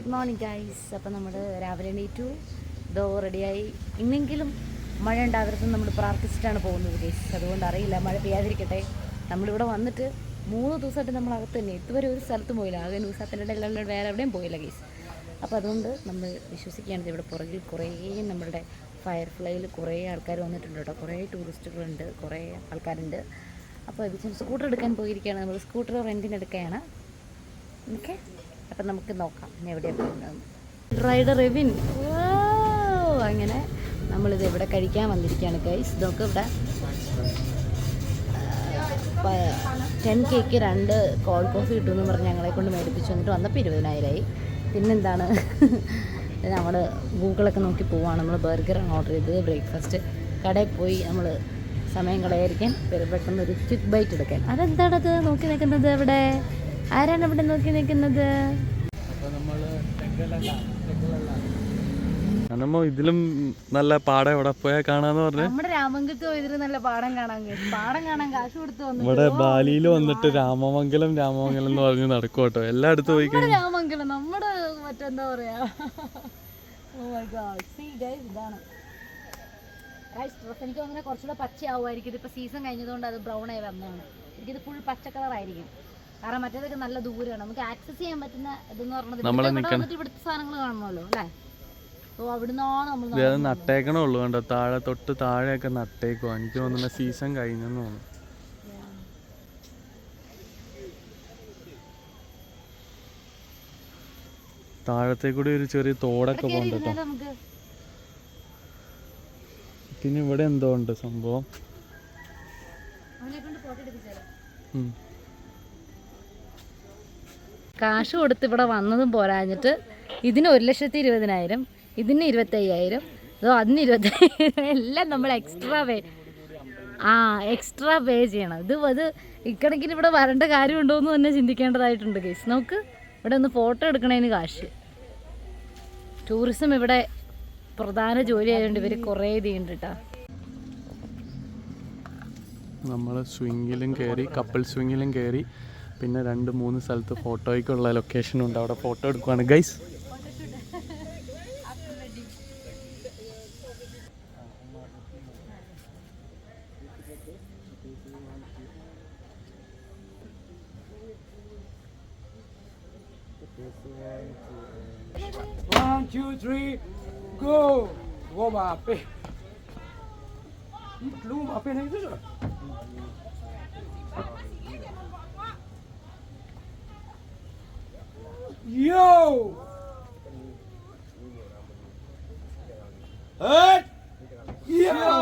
Good morning guys. അപ്പം നമ്മൾ രാവിലെ എണീറ്റു, ഇതോ റെഡിയായി. ഇന്നെങ്കിലും മഴ ഉണ്ടാകരുതെന്ന് നമ്മൾ പ്രാർത്ഥിച്ചിട്ടാണ് പോകുന്നത് ഗൈസ്. അതുകൊണ്ട് അറിയില്ല, മഴ പെയ്യാതിരിക്കട്ടെ. നമ്മളിവിടെ വന്നിട്ട് 3 ദിവസമായിട്ട് നമ്മൾ അകത്ത് തന്നെ, ഇതുവരെ ഒരു സ്ഥലത്തും പോയില്ല. ആകെ ന്യൂസാത്തിൻ്റെ എല്ലാം വേറെ എവിടെയും പോയില്ല ഗൈസ്. അപ്പോൾ അതുകൊണ്ട് നമ്മൾ വിശ്വസിക്കുകയാണ് ഇവിടെ പുറകിൽ കുറേ നമ്മളുടെ ഫയർഫ്ലൈയിൽ കുറേ ആൾക്കാർ വന്നിട്ടുണ്ട് കേട്ടോ. കുറേ ടൂറിസ്റ്റുകളുണ്ട്, കുറേ ആൾക്കാരുണ്ട്. അപ്പോൾ ഇത് സ്കൂട്ടർ എടുക്കാൻ പോയിരിക്കുകയാണ്. നമ്മൾ സ്കൂട്ടർ റെൻറ്റിന് എടുക്കുകയാണ്. ഓക്കെ, അപ്പം നമുക്ക് നോക്കാം ഇനി എവിടെയാണ് പോകുന്നത്. റൈഡർ എവിൻ, അങ്ങനെ നമ്മളിത് ഇവിടെ കഴിക്കാൻ വന്നിരിക്കുകയാണ് ഗൈസ്. ഇതൊക്കെ ഇവിടെ 10 കേക്ക് 2 കോൾഡ് കോഫി കിട്ടുമെന്ന് പറഞ്ഞ് ഞങ്ങളെ കൊണ്ട് മേടിപ്പിച്ചു. വന്നിട്ട് വന്നപ്പോൾ 20,000 പിന്നെന്താണ് നമ്മൾ ഗൂഗിളൊക്കെ നോക്കി പോവാണ്. നമ്മൾ ബർഗറാണ് ഓർഡർ ചെയ്തത്. ബ്രേക്ക്ഫാസ്റ്റ് കടയിൽ പോയി നമ്മൾ സമയം കളയായിരിക്കാൻ പെട്ടെന്ന് ഒരു ക്വിക്ക് ബൈറ്റ് എടുക്കാൻ. അതെന്താണത് നോക്കി നിൽക്കുന്നത്? ഇവിടെ ആരാണ് ഇവിടെ നോക്കി നിൽക്കുന്നത്? ഇതിലും നല്ല പാടം എവിടെ പോയാൽ കാണാന്ന് പറഞ്ഞു. നമ്മുടെ രാമങ്കലത്ത് പോയതിന് നല്ല പാടം കാണാൻ കാശ് കൊടുത്തു വന്നു. ഇവിടെ ബാലിയിൽ വന്നിട്ട് രാമമംഗലം എന്ന് പറഞ്ഞ് നടക്കും കേട്ടോ. എല്ലായിടത്തും പോയി രാമമംഗലം നമ്മുടെ മറ്റെന്താ പറയാ. ഇതാണ് എനിക്ക് അങ്ങനെ കുറച്ചുകൂടെ പച്ചയാവുമായിരിക്കും. ഇതിപ്പോൾ സീസൺ കഴിഞ്ഞതുകൊണ്ട് അത് ബ്രൗൺ ആയി വന്നതാണ്. എനിക്കിത് ഫുൾ പച്ച കളറായിരിക്കും. കാരണം മറ്റേതൊക്കെ നല്ല ദൂരമാണ്, നമുക്ക് ആക്സസ് ചെയ്യാൻ പറ്റുന്ന ഇതെന്ന് പറഞ്ഞത്. ഇവിടുത്തെ സാധനങ്ങൾ കാണണമല്ലോ അല്ലേ. അപ്പോൾ അവിടുന്നാണ് നമ്മൾ നട്ടേക്കണേ ഉള്ളൂ. കണ്ടോ, താഴെ തൊട്ട് താഴെയൊക്കെ നട്ടേക്കോ. എനിക്ക് തോന്നുന്ന സീസൺ കഴിഞ്ഞെന്ന് തോന്നുന്നു. താഴത്തേക്കൂടി ഒരു ചെറിയ തോടൊക്കെ പോകണ്ടോ. പിന്നെ ഇവിടെ എന്തോ ഉണ്ട് സംഭവം. കാശ് കൊടുത്ത് ഇവിടെ വന്നതും പോരാഞ്ഞിട്ട് ഇതിന് 1,20,000, ഇതിന് 25,000, അതോ അതിന് 25,000, എല്ലാം നമ്മൾ എക്സ്ട്രാ പേ ചെയ്യണം. അത് ഇക്കണക്കിന് ഇവിടെ വരേണ്ട കാര്യമുണ്ടോ എന്ന് തന്നെ ചിന്തിക്കേണ്ടതായിട്ടുണ്ട് കേസ്. നമുക്ക് ഇവിടെ ഒന്ന് ഫോട്ടോ എടുക്കണതിന് കാശ്. ടൂറിസം ഇവിടെ പ്രധാന ജോലി ആയതുകൊണ്ട് ഇവർ കുറേ ഇതുണ്ട് കേട്ടോ. നമ്മൾ സ്വിങ്ങിലും കയറി, കപ്പിൾ സ്വിങ്ങിലും കയറി. പിന്നെ 2-3 സ്ഥലത്ത് ഫോട്ടോയ്ക്കുള്ള ലൊക്കേഷനും ഉണ്ട്. അവിടെ ഫോട്ടോ എടുക്കുവാണ് guys. One, two, three, go! Go mà pe. Luôn mà pe này rồi. Yo! Hết! Yo!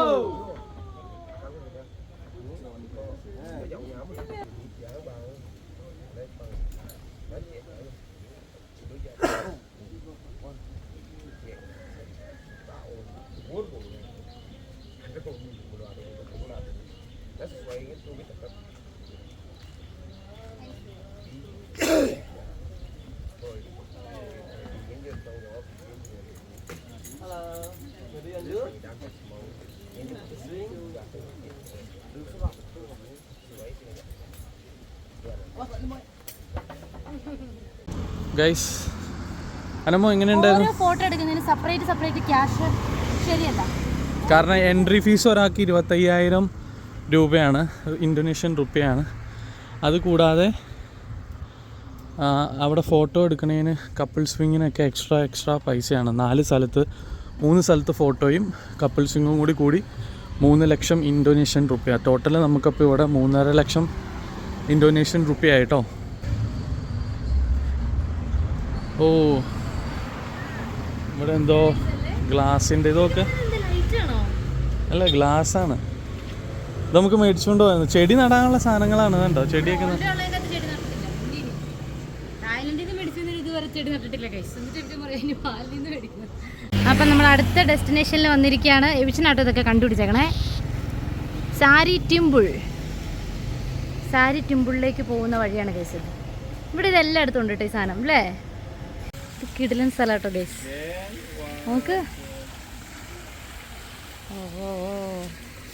Guys, അനമോ എങ്ങനെയുണ്ടായിരുന്നു? ഫോട്ടോ എടുക്കുന്നതിന് സെപ്പറേറ്റ് ക്യാഷ് ശരിയല്ല. കാരണം എൻട്രി ഫീസ് ഒരാൾക്ക് 25,000 രൂപയാണ്, ഇന്തോനേഷ്യൻ റുപ്പിയാണ്. അതുകൂടാതെ അവിടെ ഫോട്ടോ എടുക്കുന്നതിന് കപ്പിൾ സ്വിങ്ങിനൊക്കെ എക്സ്ട്രാ പൈസയാണ്. 4 സ്ഥലത്ത് 3 സ്ഥലത്ത് ഫോട്ടോയും കപ്പിൾ സ്വിങ്ങും കൂടി 3 ലക്ഷം ഇന്തോനേഷ്യൻ റുപ്പിയ. ടോട്ടൽ നമുക്കപ്പോൾ ഇവിടെ 3.5 ലക്ഷം ഇന്തോനേഷ്യൻ റുപ്പിയ ആയിട്ടോ. ഓ, ഇവിടെ എന്തോ ഗ്ലാസിൻ്റെ ഇതൊക്കെ അല്ല, ഗ്ലാസ്സാണ്. ഇത് നമുക്ക് മേടിച്ചുകൊണ്ട് പോകുന്നത്. ചെടി നടാനുള്ള സാധനങ്ങളാണ്. കണ്ടോ, ചെടിയൊക്കെ. അപ്പം നമ്മൾ അടുത്ത ഡെസ്റ്റിനേഷനിൽ വന്നിരിക്കുകയാണ്. എവിച്ചിനാട്ടോ ഇതൊക്കെ കണ്ടുപിടിച്ചേക്കണേ. സാരി ടിമ്പിളിലേക്ക് പോകുന്ന വഴിയാണ് കേസ്. ഇവിടെ ഇതെല്ലാം അടുത്തുണ്ട് കേട്ടോ ഈ സാധനം അല്ലേ. കിടിലൻ സ്ഥലം കേട്ടോ ഗൈസ്. നമുക്ക്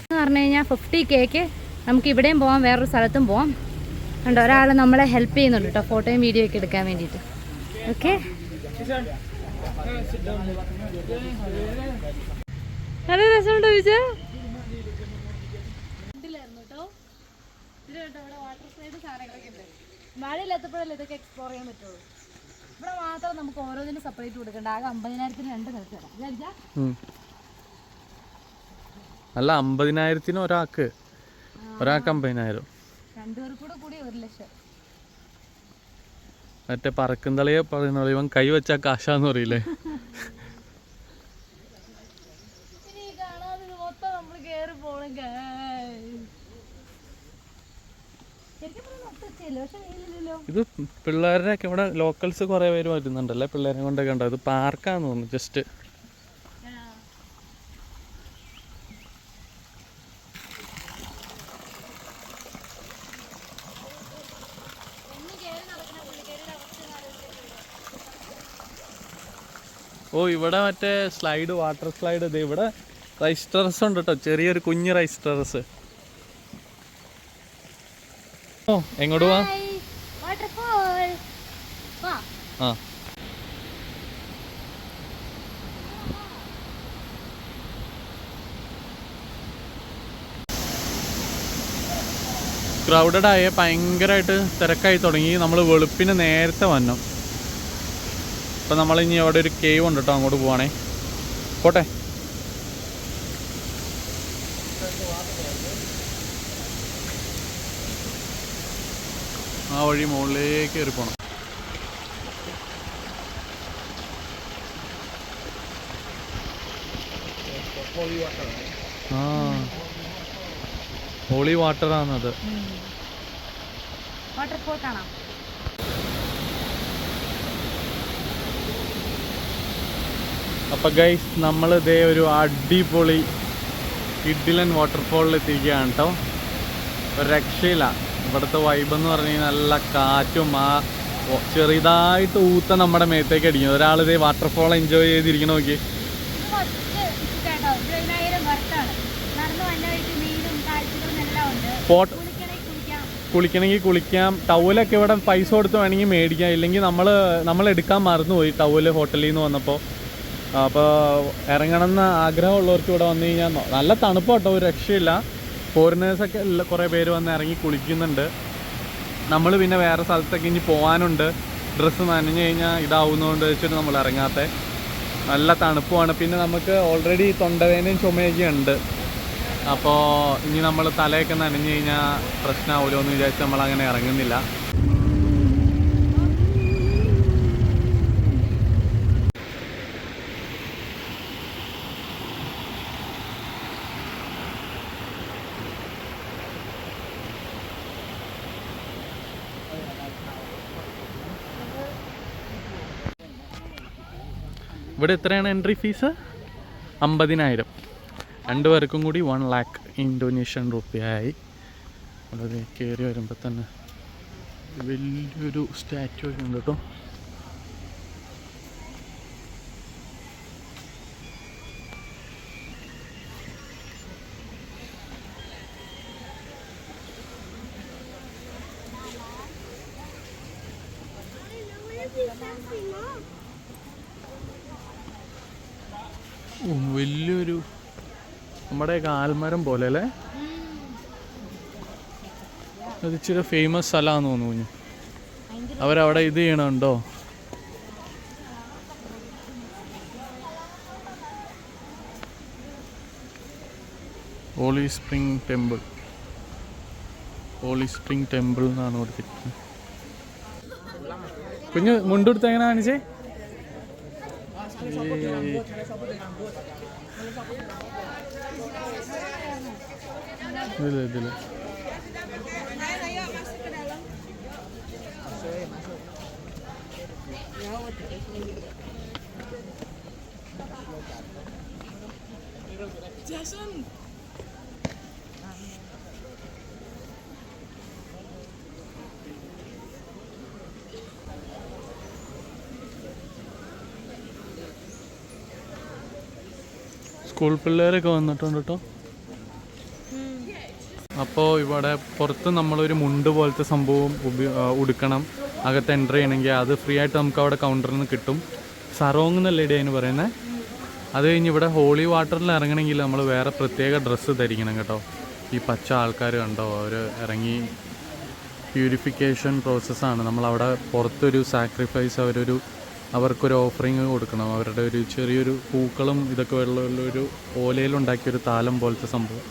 എന്ന് പറഞ്ഞു കഴിഞ്ഞാൽ 50Kക്ക് നമുക്ക് ഇവിടെയും പോവാം, വേറൊരു സ്ഥലത്തും പോവാം. കണ്ടോ, ഒരാൾ നമ്മളെ ഹെൽപ്പ് ചെയ്യുന്നുണ്ട് കേട്ടോ, ഫോട്ടോയും വീഡിയോ ഒക്കെ എടുക്കാൻ വേണ്ടിയിട്ട്. ഓക്കെ, നല്ല രസമുണ്ടോ ചോദിച്ചാ? മഴയില്ലാത്തപ്പോഴല്ലേ ഇതൊക്കെ എക്സ്പ്ലോർ ചെയ്യാൻ പറ്റുള്ളൂ. ഇവിടെ മാത്രം നമുക്ക് ഓരോന്നിനും സെപ്പറേറ്റ് കൊടുക്കണ്ട. ആകെ 50,000 2 സ്ഥലത്ത് തരാം. അല്ല 50,000 ഒരാൾക്ക് 50,000. രണ്ടുപേർക്കൂടെ കൂടി 1,00,000. മറ്റേ പറക്കുന്തളിയെ പറയുന്ന ഇവൻ കൈ വെച്ചാ കാശാന്ന് പറയില്ലേ? ഇനി കാണാതെ മൊത്തം നമ്മൾ കേറി പോണം. ഇത് പിള്ളേരുടെയൊക്കെ ഇവിടെ ലോക്കൽസ് കുറെ പേര് വരുന്നുണ്ടല്ലേ, പിള്ളേരെ കൊണ്ടൊക്കെ ഉണ്ടോ? ഇത് പാർക്കാന്ന് തോന്നുന്നു. ജസ്റ്റ് ഓ ഇവിടെ മറ്റേ സ്ലൈഡ്, വാട്ടർ സ്ലൈഡ്. ഇത് ഇവിടെ റൈസ് ടെറസ് ഉണ്ട് കേട്ടോ, ചെറിയൊരു കുഞ്ഞ് റൈസ് ടെറസ്. ഓ എങ്ങോട്ട് പോവാ? ആ ക്രൗഡഡ് ആയ ഭയങ്കരമായിട്ട് തിരക്കായി തുടങ്ങി. നമ്മൾ വെളുപ്പിന് നേരത്തെ വന്നു. ഇപ്പം നമ്മളിനി അവിടെ ഒരു കേവ് ഉണ്ട് കേട്ടോ, അങ്ങോട്ട് പോവാണേ. പോട്ടെ. ആ വഴി മുകളിലേക്ക് കയറി പോണം. ആ ഹോളി വാട്ടറാണത്. വാട്ടർഫോൾ കാണാം. അപ്പം ഗൈസ് നമ്മളിതേ ഒരു അടിപൊളി കിഡിലൻ വാട്ടർഫോളിൽ എത്തിക്കുകയാണ് കേട്ടോ. ഒരു രക്ഷയില്ല. ഇവിടുത്തെ വൈബ് എന്ന് പറഞ്ഞു കഴിഞ്ഞാൽ നല്ല കാറ്റും ആ ചെറുതായിട്ട് ഊത്ത നമ്മുടെ മേത്തേക്ക് അടിക്കും. ഒരാളിതേ വാട്ടർഫോൾ എൻജോയ് ചെയ്തിരിക്കണം. നോക്കി കുളിക്കണമെങ്കിൽ കുളിക്കാം. ടവലൊക്കെ ഇവിടെ പൈസ കൊടുത്ത് വേണമെങ്കിൽ മേടിക്കാം. ഇല്ലെങ്കിൽ നമ്മൾ എടുക്കാൻ മറന്നുപോയി ടവല് ഹോട്ടലിൽ നിന്ന് വന്നപ്പോൾ. അപ്പോൾ ഇറങ്ങണമെന്ന് ആഗ്രഹമുള്ളവർക്ക് ഇവിടെ വന്നു കഴിഞ്ഞാൽ നല്ല തണുപ്പ് കേട്ടോ, ഒരു രക്ഷയില്ല. ഫോറിനേഴ്സൊക്കെ കുറേ പേര് വന്ന് ഇറങ്ങി കുളിക്കുന്നുണ്ട്. നമ്മൾ പിന്നെ വേറെ സ്ഥലത്തൊക്കെ ഇനി പോകാനുണ്ട്. ഡ്രസ്സ് നനഞ്ഞു കഴിഞ്ഞാൽ ഇതാവുന്നതുകൊണ്ട് വെച്ചിട്ട് നമ്മൾ ഇറങ്ങാത്ത. നല്ല തണുപ്പുമാണ്. പിന്നെ നമുക്ക് ഓൾറെഡി തൊണ്ടവേനയും ചുമയൊക്കെ ഉണ്ട്. അപ്പോൾ ഇനി നമ്മൾ തലയൊക്കെ നനഞ്ഞു കഴിഞ്ഞാൽ പ്രശ്നമാവുമല്ലോ എന്ന് വിചാരിച്ച് നമ്മളങ്ങനെ ഇറങ്ങുന്നില്ല. ഇവിടെ എത്രയാണ് എൻട്രി ഫീസ്? 50,000. രണ്ടുപേർക്കും കൂടി 1 lakh ഇന്തോനേഷ്യൻ റുപ്യയായി. അത് കയറി വരുമ്പോൾ തന്നെ വലിയൊരു സ്റ്റാച്ചു ഒക്കെ ഉണ്ട് കേട്ടോ. വലിയൊരു നമ്മുടെ ആൽമരം പോലെ അല്ലേ? അത് ഇച്ചിരി ഫേമസ് സ്ഥലമാണെന്ന് തോന്നുന്നു. അവരവിടെ ഇത് ചെയ്യണുണ്ടോ? ഹോളി സ്പ്രിംഗ് ടെമ്പിൾ എന്നാണ് കൊടുത്തിരിക്കുന്നത്. കുഞ്ഞ് മുണ്ടെടുത്ത് എങ്ങനെ കാണിച്ചേ? ഇതില് സ്കൂൾ പിള്ളേരൊക്കെ വന്നിട്ടുണ്ട് കേട്ടോ. അപ്പോൾ ഇവിടെ പുറത്ത് നമ്മളൊരു മുണ്ട് പോലത്തെ സംഭവം ഉടുക്കണം. അകത്ത് എൻ്റർ ചെയ്യണമെങ്കിൽ അത് ഫ്രീ ആയിട്ട് നമുക്ക് അവിടെ കൗണ്ടറിൽ നിന്ന് കിട്ടും. സറോങ് എന്നല്ലേ അതിന് പറയുന്നത്. അത് കഴിഞ്ഞ് ഇവിടെ ഹോളി വാട്ടറിൽ ഇറങ്ങണമെങ്കിൽ നമ്മൾ വേറെ പ്രത്യേക ഡ്രസ്സ് ധരിക്കണം കേട്ടോ. ഈ പച്ച ആൾക്കാർ കണ്ടോ, അവർ ഇറങ്ങി പ്യൂരിഫിക്കേഷൻ പ്രോസസ്സാണ്. നമ്മളവിടെ പുറത്തൊരു സാക്രിഫൈസ്, അവർക്കൊരു ഓഫറിങ് കൊടുക്കണം. അവരുടെ ഒരു ചെറിയൊരു പൂക്കളും ഇതൊക്കെ ഉള്ളൊരു ഓലയിലുണ്ടാക്കിയൊരു താലം പോലത്തെ സംഭവം,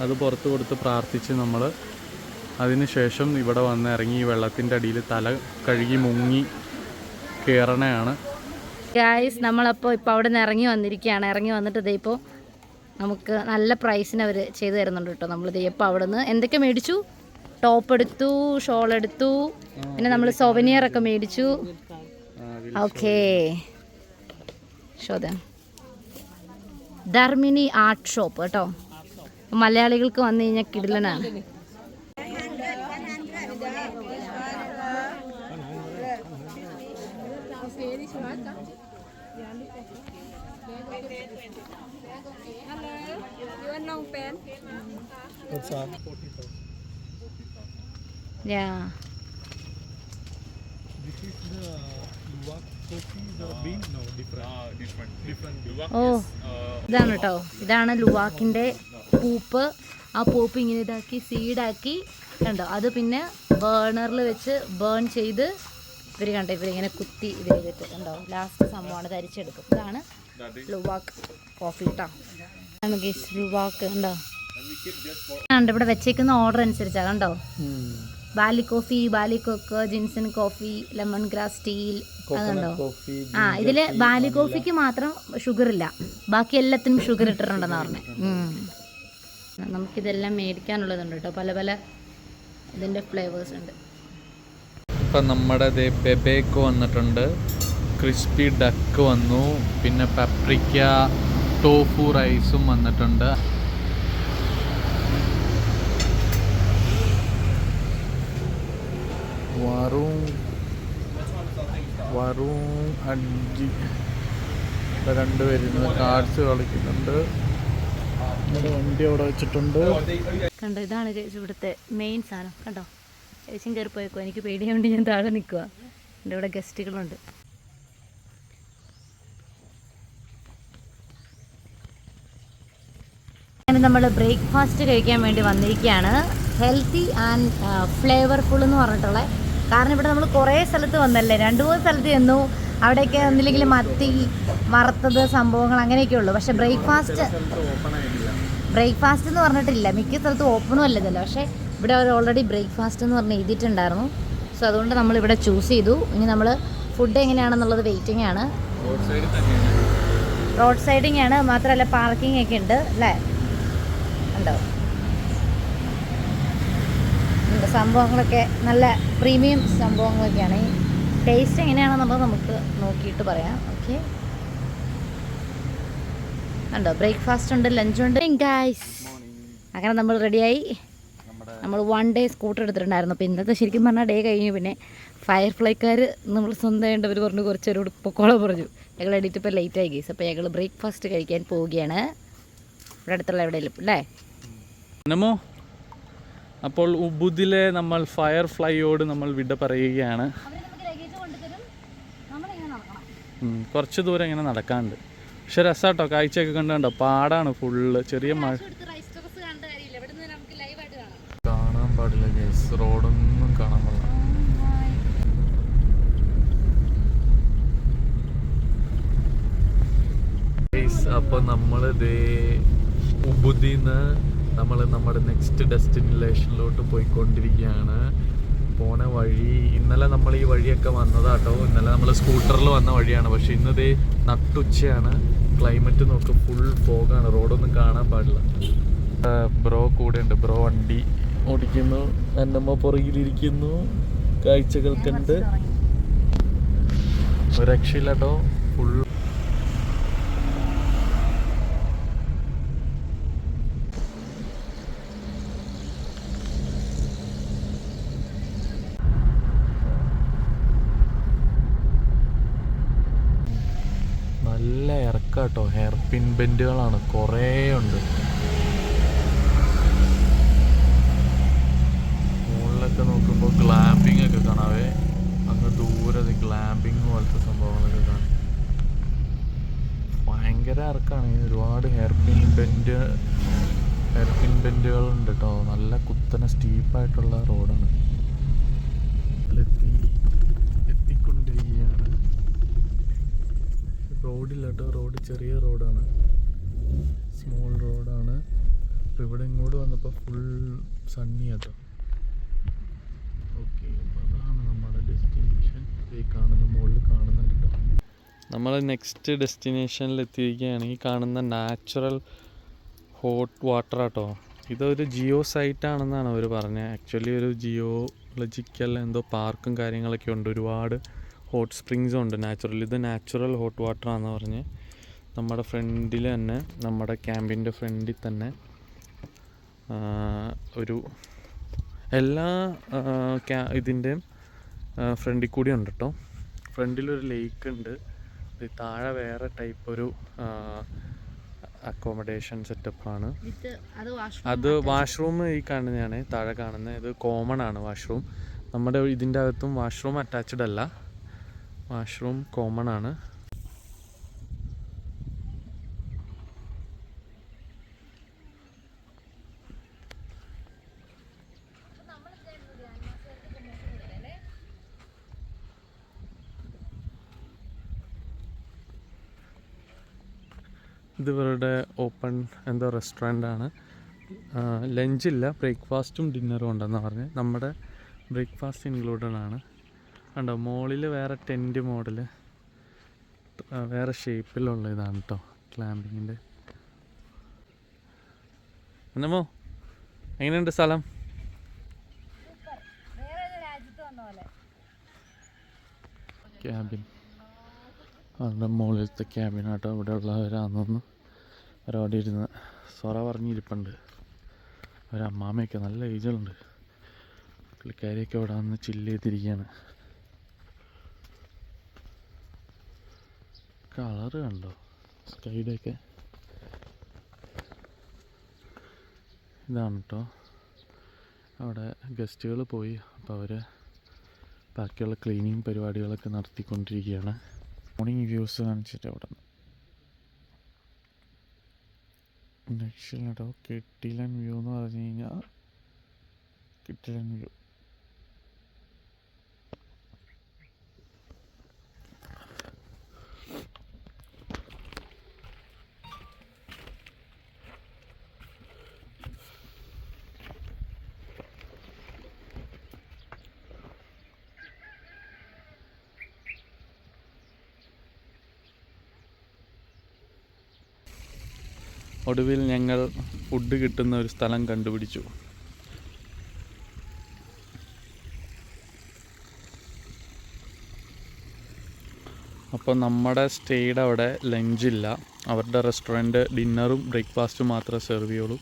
അത് പുറത്ത് കൊടുത്ത് പ്രാർത്ഥിച്ച് നമ്മൾ അതിന് ശേഷം ഇവിടെ വന്ന് ഇറങ്ങി ഈ വെള്ളത്തിൻ്റെ അടിയിൽ തല കഴുകി മുങ്ങി കയറണയാണ്. ഗായ്സ് നമ്മളപ്പോൾ ഇപ്പോൾ അവിടെ നിന്ന് ഇറങ്ങി വന്നിരിക്കുകയാണ്. ഇറങ്ങി വന്നിട്ട് ഇതേ ഇപ്പോൾ നമുക്ക് നല്ല പ്രൈസിന് അവർ ചെയ്തു തരുന്നുണ്ട് കേട്ടോ. നമ്മൾ ഇതേ ഇപ്പോൾ അവിടെ നിന്ന് എന്തൊക്കെ മേടിച്ചു, ടോപ്പ് എടുത്തു, ഷോൾ എടുത്തു, പിന്നെ നമ്മൾ സൊവനിയർ ഒക്കെ മേടിച്ചു. ഓക്കേ, ഷോദം ധർമ്മിനി ആർട്ട് ഷോപ്പ് കേട്ടോ. മലയാളികൾക്ക് വന്നു കഴിഞ്ഞാൽ കിടിലനാണ്. Yeah. ഓ, ഇതാണ് കേട്ടോ, ഇതാണ് ലുവാക്കിൻ്റെ പൂപ്പ്. ആ പൂപ്പ് ഇങ്ങനെ ഇതാക്കി സീഡാക്കി കണ്ടോ, അത് പിന്നെ ബേണറിൽ വെച്ച് ബേൺ ചെയ്ത് ഇവർ കണ്ടോ, ഇവരിങ്ങനെ കുത്തി ഇത് ചെയ്തിട്ട് കണ്ടോ ലാസ്റ്റ് സംഭവമാണ് ധരിച്ചെടുക്കും. ഇതാണ് ലുവാക്ക് കോഫി കേട്ടോ. ആണ് ഗൈസ് ലുവാക്ക് കണ്ടോ. ഇവിടെ വെച്ചേക്കുന്ന ഓർഡർ അനുസരിച്ചാണ് കണ്ടോ. ബാലി കോഫി, ബാലി കൊക്ക്, Jinson coffee, lemon grass teal, അതുണ്ടോ. ആ, ഇതില് ബാലി കോഫിക്ക് മാത്രം ഷുഗർ ഇല്ല, ബാക്കി എല്ലാത്തിനും ഷുഗർ ഇട്ടിട്ടുണ്ടെന്ന് പറഞ്ഞത്. നമുക്കിതെല്ലാം മേടിക്കാനുള്ളതുണ്ട് കേട്ടോ, പല പല ഇതിൻ്റെ ഫ്ലേവേഴ്സ് ഉണ്ട്. ഇപ്പം നമ്മുടെ ബെബേക്ക് വന്നിട്ടുണ്ട്, ക്രിസ്പി ഡക്ക് വന്നു, പിന്നെ പപ്രിക്ക ടോഫു റൈസും വന്നിട്ടുണ്ട്. വറും അഞ്ചി രണ്ടുപേരും കാർഡ്സ് കളിക്കുന്നുണ്ട്. നമ്മുടെ വണ്ടി അവിടെ വെച്ചിട്ടുണ്ട് കണ്ടോ. ഇതാണ് ഇവിടുത്തെ മെയിൻ സാധനം കണ്ടോ. ഏശം കയറി പോയേക്കോ, എനിക്ക് പേടിയാണ്ട് ഞാൻ താഴെ നിൽക്കുക. എൻ്റെ ഇവിടെ ഗസ്റ്റുകളുണ്ട്. അങ്ങനെ നമ്മൾ ബ്രേക്ക്ഫാസ്റ്റ് കഴിക്കാൻ വേണ്ടി വന്നിരിക്കുകയാണ്. ഹെൽത്തി ആൻഡ് ഫ്ലേവർഫുൾ എന്ന് പറഞ്ഞിട്ടുള്ള. കാരണം ഇവിടെ നമ്മൾ കുറേ സ്ഥലത്ത് വന്നല്ലേ, 2-3 സ്ഥലത്ത് ചെന്നു. അവിടെയൊക്കെ ഒന്നില്ലെങ്കിൽ മത്തി വറുത്തത് സംഭവങ്ങൾ അങ്ങനെയൊക്കെ ഉള്ളൂ. പക്ഷേ ബ്രേക്ക്ഫാസ്റ്റ് എന്ന് പറഞ്ഞിട്ടില്ല. മിക്ക സ്ഥലത്തും ഓപ്പണും അല്ലതല്ലോ. പക്ഷേ ഇവിടെ അവർ ഓൾറെഡി ബ്രേക്ക്ഫാസ്റ്റ് എന്ന് പറഞ്ഞ് എഴുതിയിട്ടുണ്ടായിരുന്നു. സോ അതുകൊണ്ട് നമ്മളിവിടെ ചൂസ് ചെയ്തു. ഇനി നമ്മൾ ഫുഡ് എങ്ങനെയാണെന്നുള്ളത് വെയിറ്റിംഗ് ആണ്. റോഡ് സൈഡിങ് ആണ്, മാത്രമല്ല പാർക്കിംഗ് ഒക്കെ ഉണ്ട് അല്ലേ. ഉണ്ടോ സംഭവങ്ങളൊക്കെ നല്ല പ്രീമിയം സംഭവങ്ങളൊക്കെയാണ്. ഈ ടേസ്റ്റ് എങ്ങനെയാണെന്നുള്ളത് നമുക്ക് നോക്കിയിട്ട് പറയാം. ഓക്കെ, ഉണ്ടോ ബ്രേക്ക്ഫാസ്റ്റ് ഉണ്ട്, ലഞ്ചുണ്ട്. ഗൈസ് അങ്ങനെ നമ്മൾ റെഡിയായി. നമ്മൾ 1 ഡേ സ്കൂട്ടർ എടുത്തിട്ടുണ്ടായിരുന്നു. അപ്പോൾ ഇന്നത്തെ ശരിക്കും പറഞ്ഞാൽ ഡേ കഴിഞ്ഞു. പിന്നെ ഫയർ ഫ്ലൈക്കാർ നമ്മൾ സ്വന്തമായിട്ട് അവർ പറഞ്ഞു കുറച്ചൊരു പൊക്കോളം പറഞ്ഞു. ഞങ്ങൾ എഡിറ്റ് ഇപ്പോൾ ലേറ്റായി ഗൈസ്. അപ്പോൾ ഞങ്ങൾ ബ്രേക്ക്ഫാസ്റ്റ് കഴിക്കാൻ പോവുകയാണ്. ഇവിടെ അടുത്തുള്ള എവിടെയെങ്കിലും അല്ലേ നമോ. അപ്പോൾ ഉബുദിലെ നമ്മൾ ഫയർ ഫ്ലൈയോട് നമ്മൾ വിട പറയുകയാണ്. കുറച്ച് ദൂരം ഇങ്ങനെ നടക്കാനുണ്ട്. പക്ഷെ രസാട്ടോ, കാഴ്ചയൊക്കെ കണ്ടോ. പാടാണ് ഫുള്ള്, ചെറിയ മഴ കാണാൻ പാടില്ല ഗൈസ്, റോഡൊന്നും കാണാൻ പാടില്ല. അപ്പോൾ നമ്മൾ ഉബുദിന്ന് നമ്മൾ നമ്മുടെ നെക്സ്റ്റ് ഡെസ്റ്റിനേഷനിലോട്ട് പോയിക്കൊണ്ടിരിക്കുകയാണ്. പോണ വഴി ഇന്നലെ നമ്മൾ ഈ വഴിയൊക്കെ വന്നതാട്ടോ. ഇന്നലെ നമ്മൾ സ്കൂട്ടറിൽ വന്ന വഴിയാണ്. പക്ഷെ ഇന്നത് നട്ടുച്ചയാണ്. ക്ലൈമറ്റ് നോക്ക്, ഫുൾ ഫോഗാണ്, റോഡൊന്നും കാണാൻ പാടില്ല. ബ്രോ കൂടെ ഉണ്ട്, ബ്രോ വണ്ടി ഓടിക്കുന്നു, എന്നമ്മ പുറകിലിരിക്കുന്നു. കാഴ്ചകൾ കണ്ട് ഒരു രക്ഷയില്ലാട്ടോ. ഫുൾ നല്ല ഇറക്കാട്ടോ. ഹെയർ പിൻ ബെൻഡുകളാണ്, കുറേ ഉണ്ട്. മുകളിലൊക്കെ നോക്കുമ്പോൾ ഗ്ലാമ്പിംഗ് ഒക്കെ കാണാവേ. അങ്ങ് ദൂരെ ഗ്ലാമ്പിംഗ് പോലത്തെ സംഭവങ്ങളൊക്കെ കാണും. ഭയങ്കര ഇറക്കാണ്. ഒരുപാട് ഹെയർ പിൻ ബെൻഡുകളുണ്ട് കേട്ടോ. നല്ല കുത്തനെ സ്റ്റീപ്പായിട്ടുള്ള റോഡാണ്. എത്തിക്കൊണ്ടിരിക്കുകയാണ്. റോഡില്ല കേട്ടോ, റോഡ് ചെറിയ റോഡാണ്, സ്മോൾ റോഡാണ്. അപ്പോൾ ഇവിടെ ഇങ്ങോട്ട് വന്നപ്പോൾ ഫുൾ സണ്ണി കേട്ടോ. ഓക്കെ, അപ്പോൾ അതാണ് നമ്മുടെ ഡെസ്റ്റിനേഷൻ. ഈ കാണുന്ന മുകളിൽ കാണുന്നുണ്ട് കേട്ടോ. നമ്മൾ നെക്സ്റ്റ് ഡെസ്റ്റിനേഷനിൽ എത്തിയിരിക്കുകയാണ്. ഈ കാണുന്ന നാച്ചുറൽ ഹോട്ട് വാട്ടർ ആട്ടോ. ഇതൊരു ജിയോ സൈറ്റാണെന്നാണ് അവർ പറഞ്ഞത്. ആക്ച്വലി ഒരു ജിയോളജിക്കൽ എന്തോ പാർക്കും കാര്യങ്ങളൊക്കെ ഉണ്ട്. ഒരുപാട് ഹോട്ട് സ്പ്രിങ്സും ഉണ്ട് നാച്ചുറൽ. ഇത് നാച്ചുറൽ ഹോട്ട് വാട്ടർ ആണെന്ന് പറഞ്ഞ് നമ്മുടെ ഫ്രണ്ടിൽ തന്നെ, നമ്മുടെ ക്യാമ്പിൻ്റെ ഫ്രണ്ടിൽ തന്നെ ഒരു എല്ലാ ഇതിൻ്റെയും ഫ്രണ്ടിൽ കൂടി ഉണ്ട് കേട്ടോ. ഫ്രണ്ടിലൊരു ലേക്ക് ഉണ്ട്. താഴെ വേറെ ടൈപ്പ് ഒരു അക്കോമഡേഷൻ സെറ്റപ്പാണ്. അത് വാഷ്റൂം ഈ കാണുന്നതാണ്, താഴെ കാണുന്നത്. ഇത് കോമൺ ആണ് വാഷ്റൂം. നമ്മുടെ ഇതിൻ്റെ അകത്തും വാഷ്റൂം അറ്റാച്ച്ഡ് അല്ല, വാഷ്റൂം കോമൺ ആണ്. ഇത് ഇവരുടെ ഓപ്പൺ എന്തോ റെസ്റ്റോറൻ്റാണ്. ലഞ്ചില്ല, ബ്രേക്ക്ഫാസ്റ്റും ഡിന്നറും ഉണ്ടെന്ന് പറഞ്ഞ്. നമ്മുടെ ബ്രേക്ക്ഫാസ്റ്റ് ഇൻക്ലൂഡഡ് ആണ്. കണ്ടോ, മുകളിൽ വേറെ ടെൻറ്റ് മോഡൽ വേറെ ഷേപ്പിലുള്ള ഇതാണ് കേട്ടോ ക്ലാമ്പിങ്ങിൻ്റെ. എന്നമോ എങ്ങനെയുണ്ട് സ്ഥലം? ക്യാബിൻ, അവരുടെ മുകളിലത്തെ ക്യാബിനാട്ടോ. ഇവിടെ ഉള്ളവരാണെന്ന് അവരവിടെ ഇരുന്ന് സൊറ പറഞ്ഞിരിപ്പുണ്ട്. അവരമ്മാമയൊക്കെ നല്ല ഏജുണ്ട്. പുള്ളിക്കാരിയൊക്കെ ഇവിടെ വന്ന് ചില്ല് ചെയ്തിരിക്കുകയാണ്. കളറ് കണ്ടോ സ്കൈഡൊക്കെ. ഇതാണ് കേട്ടോ അവിടെ ഗസ്റ്റുകൾ പോയി. അപ്പോൾ അവർ ബാക്കിയുള്ള ക്ലീനിങ് പരിപാടികളൊക്കെ നടത്തിക്കൊണ്ടിരിക്കുകയാണ്. മോർണിംഗ് വ്യൂസ് കാണിച്ചിട്ട് അവിടെ രക്ഷയില്ലട്ടോ. കിട്ടിലൻ വ്യൂ എന്ന് പറഞ്ഞു കഴിഞ്ഞാൽ കിട്ടിലൻ വ്യൂ. ഒടുവിൽ ഞങ്ങൾ ഫുഡ് കിട്ടുന്ന ഒരു സ്ഥലം കണ്ടുപിടിച്ചു. അപ്പോൾ നമ്മുടെ സ്റ്റേയുടെ അവിടെ ലഞ്ചില്ല. അവരുടെ റെസ്റ്റോറൻറ്റ് ഡിന്നറും ബ്രേക്ക്ഫാസ്റ്റും മാത്രമേ സെർവ് ചെയ്യുള്ളൂ.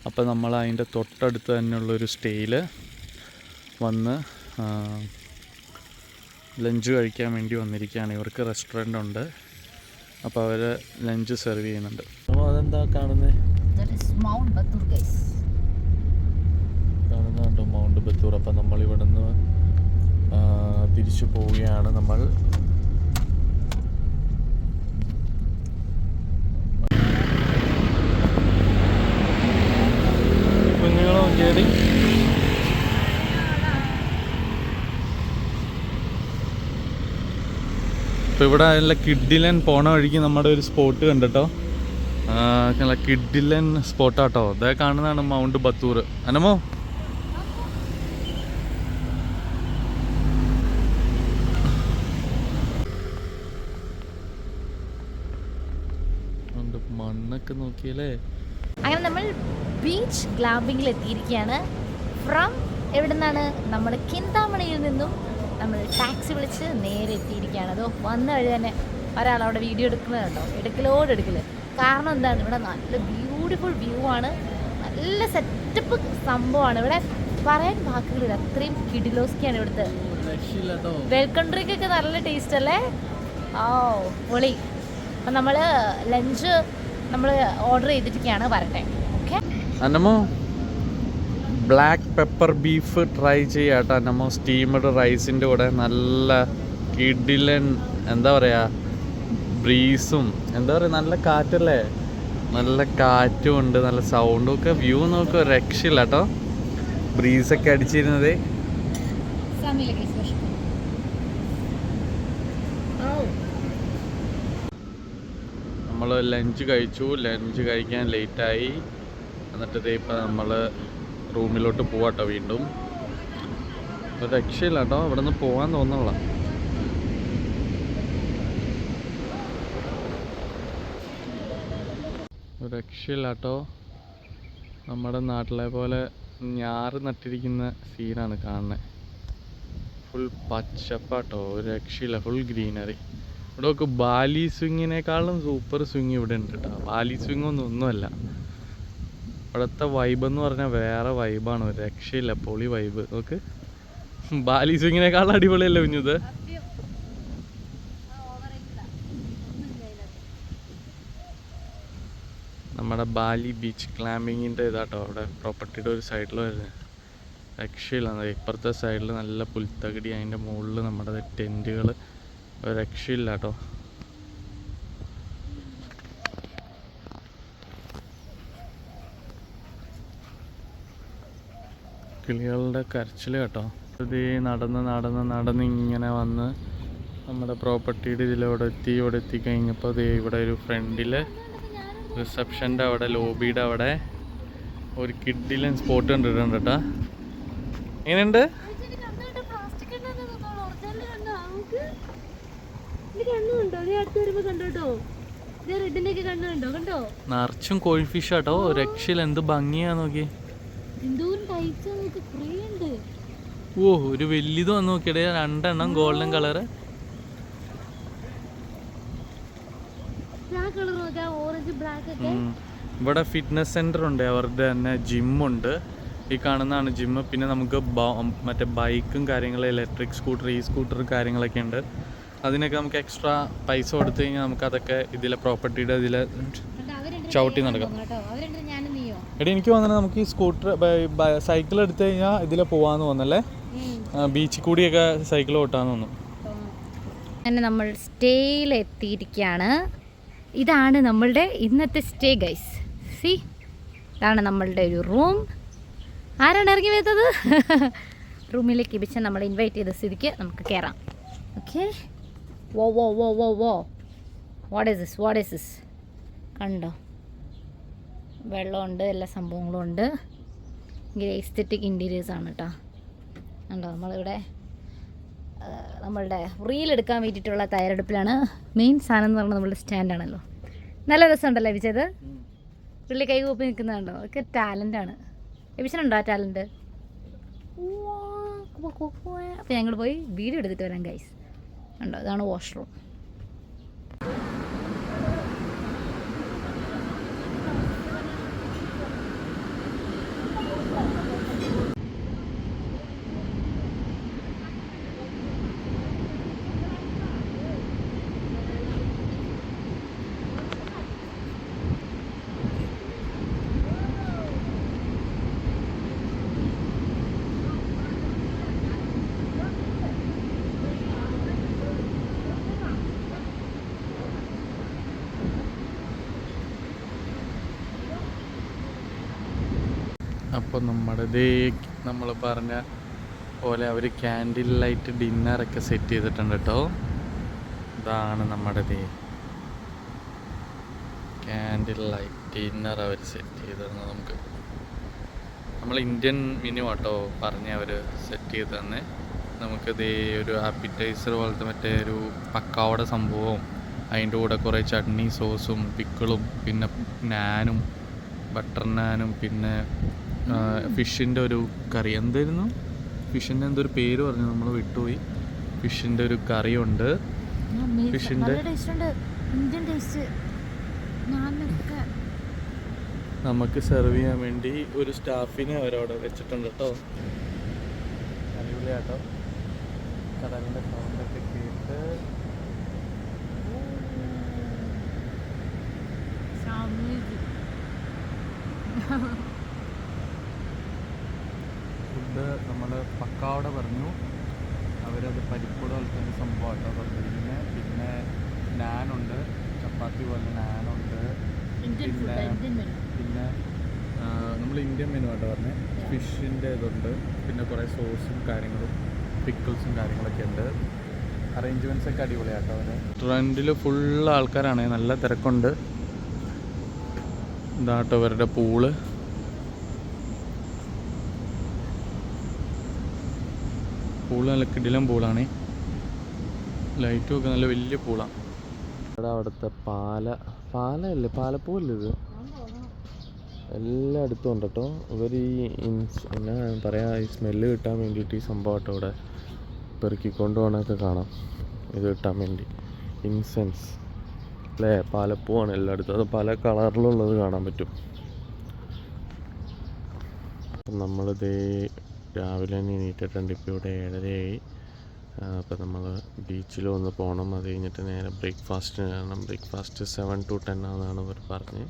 അപ്പോൾ നമ്മൾ അതിൻ്റെ തൊട്ടടുത്ത് തന്നെയുള്ളൊരു സ്റ്റേയിൽ വന്ന് ലഞ്ച് കഴിക്കാൻ വേണ്ടി വന്നിരിക്കുകയാണ്. ഇവർക്ക് റെസ്റ്റോറൻ്റ് ഉണ്ട്, അപ്പോൾ അവർ ലഞ്ച് സെർവ് ചെയ്യുന്നുണ്ട്. അപ്പോൾ അതെന്താ കാണുന്നത്? കാണുന്നുണ്ടോ മൗണ്ട് ബത്തൂർ. അപ്പം നമ്മളിവിടെ നിന്ന് തിരിച്ചു പോവുകയാണ്. നമ്മൾ കുഞ്ഞുങ്ങളോ കേടി ഇപ്പോൾ ഇവിടെ നല്ല കിഡിലൻ പോണ വഴിക്ക് നമ്മുടെ ഒരു സ്പോട്ട് കണ്ടിട്ടോ. നല്ല കിഡിലൻ സ്പോട്ടാട്ടോ. അതേ കാണുന്നതാണ് മൗണ്ട് ബത്തൂർ. അനമോ മണ്ണൊക്കെ നോക്കിയല്ലേ. അങ്ങനെ നമ്മൾ ബീച്ച് ഗ്ലാമ്പിങ്ങിൽ എത്തിയിരിക്കുകയാണ്. ഫ്രം എവിടെ നിന്നാണ്? നമ്മുടെ ചിന്താമണിയിൽ നിന്നും നമ്മൾ ടാക്സി വിളിച്ച് നേരെ എത്തിയിരിക്കുകയാണ്. അതോ വന്ന വഴി തന്നെ ഒരാളവിടെ വീഡിയോ എടുക്കുന്നതുണ്ടോ, എടുക്കല്. കാരണം എന്താണ്, ഇവിടെ നല്ല ബ്യൂട്ടിഫുൾ വ്യൂ ആണ്, നല്ല സെറ്റപ്പ് സംഭവമാണ്. ഇവിടെ പറയാൻ വാക്കുകളില്ല, അത്രയും കിഡിലോസ്കിയാണ് ഇവിടുത്തെ. വെൽക്കം ഡ്രിങ്കൊക്കെ നല്ല ടേസ്റ്റ് അല്ലേ? ഓ പൊളി. അപ്പം നമ്മൾ ലഞ്ച് നമ്മൾ ഓർഡർ ചെയ്തിരിക്കുകയാണ്, വരട്ടെ. ഓക്കെ അന്നമോ ബ്ലാക്ക് പെപ്പർ ബീഫ് ട്രൈ ചെയ്യാട്ടോ. അന്നമോ സ്റ്റീമഡ് റൈസിൻ്റെ കൂടെ നല്ല കിഡിലൻ എന്താ പറയുക ബ്രീസും എന്താ പറയുക, നല്ല കാറ്റല്ലേ, നല്ല കാറ്റും ഉണ്ട്, നല്ല സൗണ്ടും ഒക്കെ. വ്യൂ നോക്കുക, രക്ഷയില്ല കേട്ടോ. ബ്രീസൊക്കെ അടിച്ചിരുന്നത്. നമ്മൾ ലഞ്ച് കഴിച്ചു. ലഞ്ച് കഴിക്കാൻ ലേറ്റായി. എന്നിട്ട് ഇപ്പം നമ്മൾ റൂമിലോട്ട് പോവാട്ടോ വീണ്ടും. ഒരു രക്ഷയില്ല കേട്ടോ, ഇവിടെ നിന്ന് പോകാൻ തോന്നുന്നില്ല. ഒരു രക്ഷയില്ല കേട്ടോ. നമ്മുടെ നാട്ടിലെ പോലെ ഞാറ് നട്ടിരിക്കുന്ന സീനാണ് കാണുന്നത്. ഫുൾ പച്ചപ്പാട്ടോ, ഒരു രക്ഷയില്ല, ഫുൾ ഗ്രീനറി. ഇവിടെ ഒക്കെ ബാലി സ്വിങ്ങിനേക്കാളും സൂപ്പർ സ്വിങ് ഇവിടെ ഉണ്ട് കേട്ടോ. ബാലി സ്വിങ് ഒന്നുമല്ല, ഇവിടുത്തെ വൈബ് എന്ന് പറഞ്ഞാൽ വേറെ വൈബാണ്. ഒരു രക്ഷയില്ല, പൊളി വൈബ്. നോക്ക്, ബാലി സ്വിങ്ങിനേക്കാളും അടിപൊളിയല്ലേ കുഞ്ഞത്. നമ്മുടെ ബാലി ബീച്ച് ക്ലാമ്പിങ്ങിൻ്റെ ഇതാട്ടോ അവിടെ പ്രോപ്പർട്ടിയുടെ ഒരു സൈഡിൽ വരുന്നത്. രക്ഷയില്ല. ഇപ്പുറത്തെ സൈഡിൽ നല്ല പുൽത്തകടി, അതിൻ്റെ മുകളിൽ നമ്മുടെ ടെൻറ്റുകൾ. ഒരു രക്ഷയില്ല കേട്ടോ. കിളികളുടെ കരച്ചിൽ കേട്ടോ. ഇത് നടന്ന് ഇങ്ങനെ വന്ന് നമ്മുടെ പ്രോപ്പർട്ടിയുടെ ഇതിലവിടെ എത്തി കഴിഞ്ഞപ്പോൾ അത് ഇവിടെ ഒരു ഫ്രണ്ടിൽ റിസപ്ഷൻ്റെ അവിടെ, ലോബിയുടെ അവിടെ ഒരു കിഡിലൻ സ്പോട്ട് കണ്ടിട്ടുണ്ട് കേട്ടോ. എങ്ങനെയുണ്ട്? നിറച്ചും കോഴി ഫിഷ് ആട്ടോ. രക്ഷയിൽ എന്ത് ഭംഗിയാ നോക്കി. ഓ, ഒരു വലിയത് വന്ന് നോക്കിയടേ, 2 എണ്ണം ഗോൾഡൻ കളറ്. ഇവിടെ ഫിറ്റ്നസ് സെന്റർ ഉണ്ട്, അവരുടെ തന്നെ ജിമ്മുണ്ട്. ഈ കാണുന്നതാണ് ജിമ്മ്. പിന്നെ നമുക്ക് മറ്റേ ബൈക്കും കാര്യങ്ങളും, ഇലക്ട്രിക് സ്കൂട്ടർ, സ്കൂട്ടർ കാര്യങ്ങളൊക്കെ ഉണ്ട്. അതിനൊക്കെ നമുക്ക് എക്സ്ട്രാ പൈസ കൊടുത്തു കഴിഞ്ഞാൽ നമുക്ക് അതൊക്കെ ഇതിലെ പ്രോപ്പർട്ടിയുടെ ഇതിൽ ചവിട്ടി നടക്കാം. എടി, എനിക്ക് തോന്നുന്നത് നമുക്ക് ഈ സ്കൂട്ടർ സൈക്കിൾ എടുത്തു കഴിഞ്ഞാൽ ഇതിൽ പോവാന്ന് തോന്നല്ലേ, ബീച്ചിൽ കൂടിയൊക്കെ സൈക്കിൾ ഓട്ടാന്ന് തോന്നുന്നു. അങ്ങനെ നമ്മൾ സ്റ്റേയിലെത്തിയിരിക്കുകയാണ്. ഇതാണ് നമ്മളുടെ ഇന്നത്തെ സ്റ്റേ ഗൈസ്. സി, ഇതാണ് നമ്മളുടെ ഒരു റൂം. ആരാണ് ഇറങ്ങി വരുന്നത്? റൂമിലേക്ക് ഇപിച്ച നമ്മൾ ഇൻവൈറ്റ് ചെയ്ത സ്ഥിതിക്ക് നമുക്ക് കയറാം. ഓക്കെ. വോ വോ വോ വോ വോ വാട്ട് ഈസ് ദിസ്? കണ്ടോ, വെള്ളമുണ്ട്, എല്ലാ സംഭവങ്ങളും ഉണ്ട്. ഇങ്ങനെ എസ്തെറ്റിക് ഇൻറ്റീരിയേഴ്സാണ് കേട്ടോ. കണ്ടോ, നമ്മളിവിടെ നമ്മളുടെ റീലെടുക്കാൻ വേണ്ടിയിട്ടുള്ള തയ്യാറെടുപ്പിലാണ്. മെയിൻ സാധനം എന്ന് പറഞ്ഞാൽ നമ്മളുടെ സ്റ്റാൻഡാണല്ലോ. നല്ല രസമുണ്ടല്ലോ എബിച്ചത്. പുള്ളി കൈ കൂപ്പി നിൽക്കുന്നുണ്ടോ? ഒക്കെ ടാലൻ്റാണ്. എബിച്ചനുണ്ടോ ആ ടാലൻറ്റ്? അപ്പോൾ ഞങ്ങൾ പോയി വീഡിയോ എടുത്തിട്ട് വരാം ഗൈസ്. ഉണ്ടോ, ഇതാണ് വാഷ്റൂം. അപ്പോൾ നമ്മൾ പറഞ്ഞ പോലെ അവർ ക്യാൻഡിൽ ലൈറ്റ് ഡിന്നറൊക്കെ സെറ്റ് ചെയ്തിട്ടുണ്ട് കേട്ടോ. ഇതാണ് നമ്മുടെ ക്യാൻഡിൽ ലൈറ്റ് ഡിന്നർ അവർ സെറ്റ് ചെയ്തിരുന്നത്. നമുക്ക് നമ്മൾ ഇന്ത്യൻ മെനു ആട്ടോ പറഞ്ഞ് അവർ സെറ്റ് ചെയ്ത് തന്നെ. നമുക്കിത് ഒരു ആപ്പിറ്റൈസർ പോലത്തെ മറ്റേ ഒരു പക്കാവട സംഭവവും, അതിൻ്റെ കൂടെ കുറേ ചട്നി സോസും പിക്കിളും, പിന്നെ നാനും, ബട്ടർ നാനും, പിന്നെ ഫിഷിൻ്റെ ഒരു കറി. എന്തായിരുന്നു ഫിഷിൻ്റെ എന്തൊരു പേര് പറഞ്ഞു, നമ്മൾ വിട്ടുപോയി. ഫിഷിൻ്റെ ഒരു കറിയുണ്ട്. ഫിഷിൻ്റെ നമുക്ക് സെർവ് ചെയ്യാൻ വേണ്ടി ഒരു സ്റ്റാഫിനെ അവരവിടെ വെച്ചിട്ടുണ്ട് കേട്ടോ. അടിപൊളിയാട്ടോ. കടലിൻ്റെ സൗണ്ടൊക്കെ കേട്ട് ഫുഡ് നമ്മൾ പക്കാവട പറഞ്ഞു, അവരത് പരിപ്പൂട പോലത്തെ ഒരു സംഭവമായിട്ടോ പറഞ്ഞിരിക്കുന്നത്. പിന്നെ നാനുണ്ട്, ചപ്പാത്തി പോലെ നാനുണ്ട്. പിന്നെ നമ്മൾ ഇന്ത്യൻ മെനു ആട്ടോ പറഞ്ഞത്. ഫിഷിൻ്റെ ഇതുണ്ട്, പിന്നെ കുറേ സോസും കാര്യങ്ങളും പിക്കിൾസും കാര്യങ്ങളൊക്കെ ഉണ്ട്. അറേഞ്ച്മെൻറ്റ്സ് ഒക്കെ അടിപൊളിയാട്ടോ അവരെ. റെസ്റ്റോറൻറ്റിൽ ഫുള്ള് ആൾക്കാരാണ്, നല്ല തിരക്കുണ്ട്. ഇതാട്ടോ അവരുടെ പൂള്. പൂള് നല്ല കിടിലം പൂളാണ്. ലൈറ്റും ഒക്കെ നല്ല വലിയ പൂളാണ്. ഇവിടെ അവിടുത്തെ പാലല്ലേ, പാലപ്പൂവല്ലേ ഇത്? എല്ലായിടത്തും ഉണ്ട് കേട്ടോ. ഇവർ ഈ എന്നാ പറയാ, ഈ സ്മെല്ല് കിട്ടാൻ വേണ്ടിയിട്ട് ഈ സംഭവം കേട്ടോ ഇവിടെ പെറുക്കിക്കൊണ്ട് പോകണമൊക്കെ കാണാം. ഇത് കിട്ടാൻ വേണ്ടി ഇൻസെൻസ് അല്ലേ, പാലപ്പൂവാണ് എല്ലായിടത്തും. അത് പല കളറിലുള്ളത് കാണാൻ പറ്റും. നമ്മളിതേ രാവിലെ തന്നെ എണീറ്റിട്ടുണ്ട്. ഇപ്പോൾ ഇവിടെ 7:30 അപ്പോൾ നമ്മൾ ബീച്ചിൽ ഒന്ന് പോകണം. അത് കഴിഞ്ഞിട്ട് നേരെ ബ്രേക്ക്ഫാസ്റ്റിന് കാരണം ബ്രേക്ക്ഫാസ്റ്റ് 7 to 10 ആണെന്നാണ് ഇവർ പറഞ്ഞത്.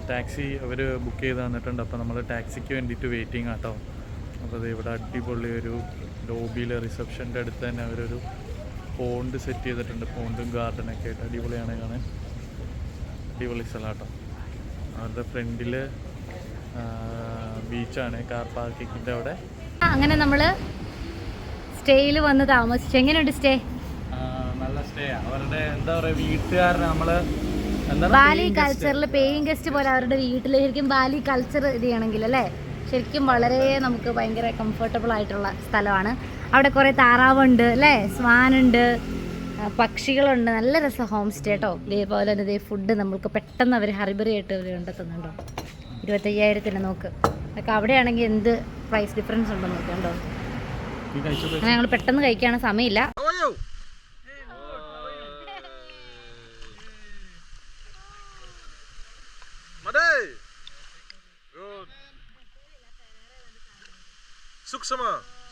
ടാക്സി അവർ ബുക്ക് ചെയ്ത് തന്നിട്ടുണ്ട്. അപ്പോൾ നമ്മൾ ടാക്സിക്ക് വേണ്ടിയിട്ട് വെയിറ്റിംഗ് ആട്ടോ. അപ്പോൾ അത് ഇവിടെ അടിപൊളി ഒരു ലോബിയിൽ റിസപ്ഷൻ്റെ അടുത്ത് തന്നെ അവരൊരു പോണ്ട് സെറ്റ് ചെയ്തിട്ടുണ്ട്. പോണ്ടും ഗാർഡനൊക്കെ ആയിട്ട് അടിപൊളിയാണ് കാണാൻ. അടിപൊളി സ്ഥലമാട്ടോ. അവരുടെ ഫ്രണ്ടിൽ ബീച്ചാണ്, കാർ പാർക്കിങ്ങിൻ്റെ അവിടെ. അങ്ങനെ നമ്മൾ സ്റ്റേയിൽ വന്ന് താമസിച്ചു. എങ്ങനെയുണ്ട് സ്റ്റേ? നല്ല സ്റ്റേ. അവരുടെ എന്താ പറയുക, വീട്ടുകാരനെ നമ്മൾ ബാലി കൾച്ചറിൽ പേയിങ് ഗസ്റ്റ് പോലെ അവരുടെ വീട്ടിൽ ശരിക്കും ബാലി കൾച്ചർ ഇത് ചെയ്യണമെങ്കിൽ അല്ലേ, ശരിക്കും വളരെ നമുക്ക് ഭയങ്കര കംഫർട്ടബിൾ ആയിട്ടുള്ള സ്ഥലമാണ്. അവിടെ കുറേ താറാവുണ്ട് അല്ലേ, സ്വാനുണ്ട്, പക്ഷികളുണ്ട്. നല്ല രസം ഹോം സ്റ്റേ കേട്ടോ. ഇതേപോലെ തന്നെ ഇതേ ഫുഡ് നമ്മൾക്ക് പെട്ടെന്ന് അവർ ഹറിബറി ആയിട്ട് അവർ കണ്ടെത്തുന്നുണ്ടോ. 25,000 നോക്ക്. അതൊക്കെ അവിടെയാണെങ്കിൽ എന്ത് പ്രൈസ് ഡിഫറൻസ് ഉണ്ടെന്ന് നോക്കണ്ടോ. അങ്ങനെ ഞങ്ങൾ പെട്ടെന്ന് കഴിക്കാണ്, സമയമില്ല.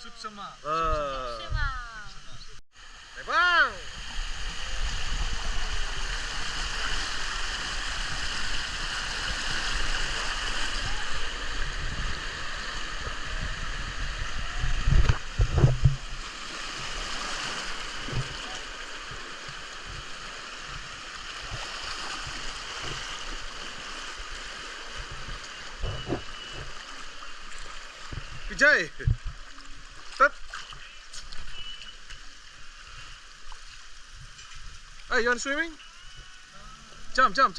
Suksama. Bang. Vijay. Hey, you want swimming? Jump. Jump!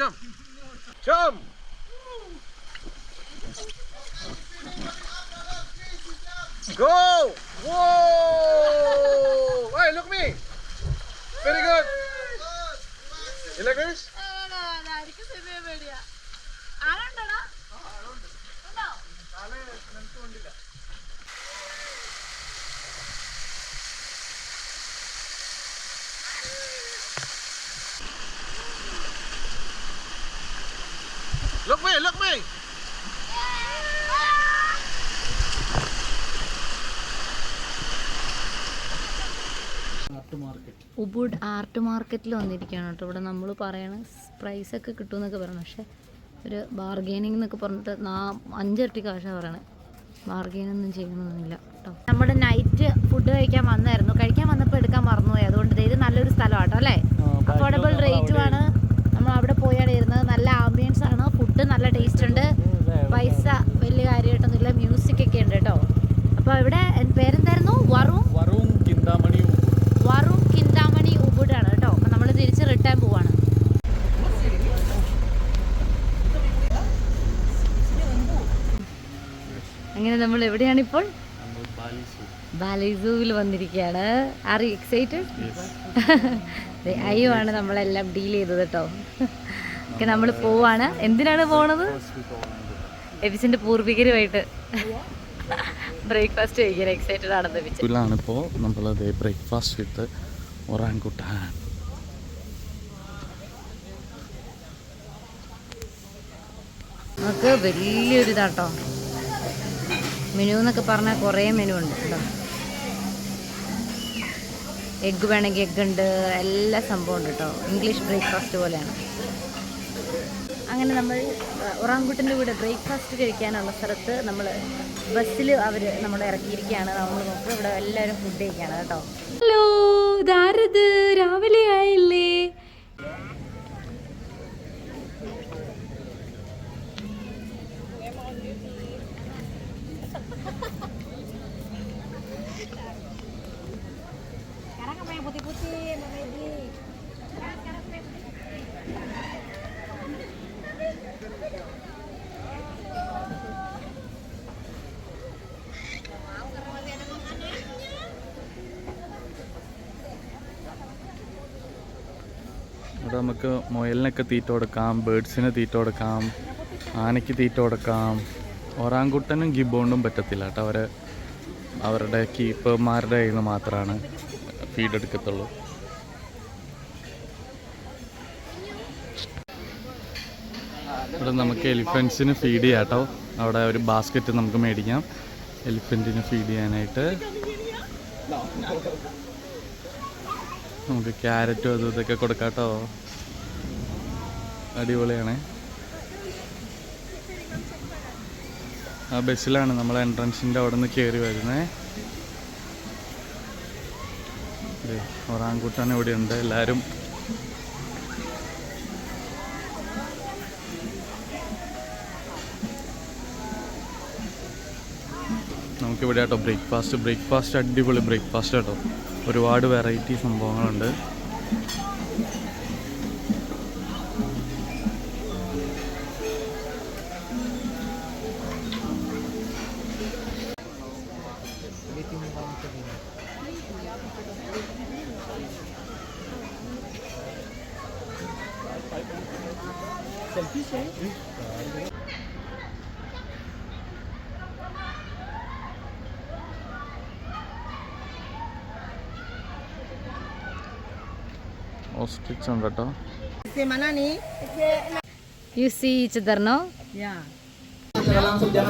Go! Whoa! Hey, look me! Very good! You like this? Look me! Ubud art മാർക്കറ്റിൽ വന്നിരിക്കുകയാണ് കേട്ടോ. ഇവിടെ നമ്മൾ പറയണ പ്രൈസൊക്കെ കിട്ടുമെന്നൊക്കെ പറയണം, പക്ഷേ ഒരു ബാർഗെയിനിങ് എന്നൊക്കെ പറഞ്ഞിട്ട് 5 ഇരട്ടി കാശാണ് പറയണേ. ബാർഗെയിനൊന്നും ചെയ്യണമെന്നില്ല കേട്ടോ. നമ്മുടെ നൈറ്റ് ഫുഡ് കഴിക്കാൻ വന്നപ്പോൾ എടുക്കാൻ മറന്നുപോയി. അതുകൊണ്ട് ഇത് നല്ലൊരു സ്ഥലമാണ് കേട്ടോ അല്ലേ. അഫോർഡബിൾ റേറ്റുമാണ്. നമ്മൾ അവിടെ പോയാണ് ഇരുന്നത്. നല്ല ആംബിയൻസ് ആണ്, ഫുഡ് നല്ല ടേസ്റ്റ് ഉണ്ട്, പൈസ വലിയ കാര്യമായിട്ടൊന്നുമില്ല, മ്യൂസിക് ഒക്കെ ഉണ്ട് കേട്ടോ. അപ്പോൾ ഇവിടെ പേരെന്തായിരുന്നു? വറും കിന്താമണി ഉബുഡാണ് കേട്ടോ. അപ്പോൾ നമ്മൾ തിരിച്ച് റിട്ടേൺ പോവാണ്. അങ്ങനെ നമ്മൾ എവിടെയാണിപ്പോൾ? ബാലി സൂവിൽ വന്നിരിക്കുകയാണ്. Are you excited? അയ്യോ ആണ് നമ്മളെല്ലാം ഡീൽ ചെയ്തത് കേട്ടോ. ഒക്കെ നമ്മൾ പോവാണ്. എന്തിനാണ് പോണത്? എബിസിന്റെ പൂർവികരുമായിട്ട് ബ്രേക്ക്ഫാസ്റ്റ് കഴിക്കാൻ എക്സൈറ്റഡ് ആണെന്ന് വെച്ചിട്ടാണ്. ഇപ്പോൾ നമ്മളത് ബ്രേക്ക്ഫാസ്റ്റ് വിത്ത് ഒറാങ്കുട്ടാൻ. നമുക്ക് വലിയൊരു ഇതാട്ടോ മെനു എന്നൊക്കെ പറഞ്ഞാൽ കുറേ മെനു ഉണ്ട് കേട്ടോ. എഗ്ഗ് വേണമെങ്കിൽ എഗ്ഗ് ഉണ്ട്, എല്ലാ സംഭവം ഉണ്ട് കേട്ടോ. ഇംഗ്ലീഷ് ബ്രേക്ക്ഫാസ്റ്റ് പോലെയാണ്. അങ്ങനെ നമ്മൾ ഒറാങ്കുട്ടൻ്റെ കൂടെ ബ്രേക്ക്ഫാസ്റ്റ് കഴിക്കാനുള്ള സ്ഥലത്ത് നമ്മൾ ബസ്സിൽ അവർ നമ്മളെ ഇറക്കിയിരിക്കുകയാണ്. നമ്മൾ നോക്കുക ഇവിടെ എല്ലാവരും ഫുഡ് കഴിക്കുകയാണ് കേട്ടോ. ഹലോ, ഇതാരത്? രാവിലെ ആയില്ലേ? ഇവിടെ നമുക്ക് മുയലിനൊക്കെ തീറ്റ കൊടുക്കാം, ബേഡ്സിന് തീറ്റ കൊടുക്കാം, ആനയ്ക്ക് തീറ്റ കൊടുക്കാം. ഒറാങ്കുട്ടനും ഗിബോണ്ടും പറ്റത്തില്ല കേട്ടോ. അവരുടെ കീപ്പർമാരുടെ കയ്യിൽ നിന്ന് മാത്രമാണ് ഫീഡ് എടുക്കത്തുള്ളൂ. ഇവിടെ നമുക്ക് എലിഫൻസിന് ഫീഡ് ചെയ്യാം കേട്ടോ. അവിടെ ഒരു ബാസ്ക്കറ്റ് നമുക്ക് മേടിക്കാം എലിഫൻറ്റിന് ഫീഡ് ചെയ്യാനായിട്ട്. നമുക്ക് ക്യാരറ്റും അതും ഇതൊക്കെ കൊടുക്കാം കേട്ടോ. അടിപൊളിയാണ്. ആ ബസ്സിലാണ് നമ്മൾ എൻട്രൻസിൻ്റെ അവിടെ നിന്ന് കയറി വരുന്നത്. ഒറാങ്കുട്ടാൻ ഇവിടെയുണ്ട്. എല്ലാവരും നമുക്കിവിടെ കേട്ടോ ബ്രേക്ക്ഫാസ്റ്റ് അടിപൊളി ബ്രേക്ക്ഫാസ്റ്റ് കേട്ടോ. ഒരുപാട് വെറൈറ്റി സംഭവങ്ങളുണ്ട്. ഓസ്ട്രിച്ച് ഉണ്ട് കേട്ടോ. You see each other, no? Ya.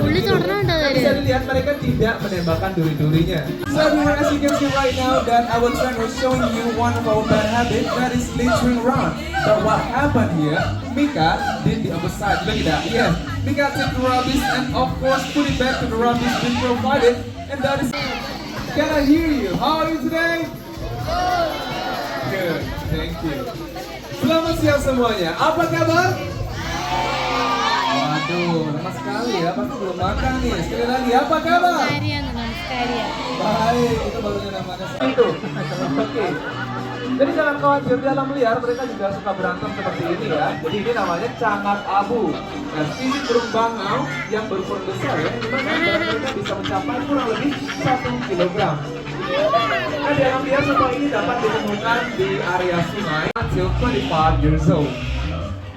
Fully തുടരണുണ്ടോ? Bisa dilihat mereka tidak menembakkan duri-durinya. So everyone, as you can see right now that our friend was showing you one of our bad habits, that is littering around. But what happened here? Mika did the other side. Look at that. Yes, Mika took the rubbish and of course put it back to the rubbish bin provided. And that is. Can I hear you? How are you today? Good. Thank you. Selamat siang semuanya. Apa kabar? Waduh, lama sekali ya, pasti belum makan nih. Sekali lagi, apa kabar? Baik, itu barunya namanya itu. Oke. Jadi jangan khawatir, di alam liar mereka juga suka berantem seperti ini ya. Jadi ini namanya cangak abu. Nah, spesies burung bangau yang berukuran besar ya, di mana mereka bisa mencapai kurang lebih 1 kilogram. Nah, di alam liar semua ini dapat ditemukan di area sungai until 25 years old.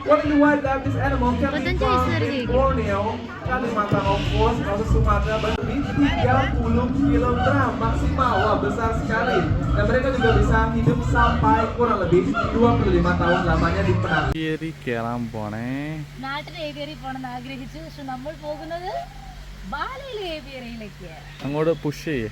What in the wildlife this animal can be found in Borneo, Kalimantan, of course, also Sumatera, berlebih 30 kilogram maksimal. Wah, besar sekali. Dan mereka juga bisa hidup sampai kurang lebih 25 tahun lamanya di penang. കയറാൻ പോണേ. നാട്ടിൽ aviary പോകണമെന്ന് ആഗ്രഹിച്ചു. പക്ഷെ നമ്മൾ പോകുന്നത് ബാലയിലെ ഏവിയറിയിലേക്ക്. അങ്ങോട്ട് push ചെയ്യേ.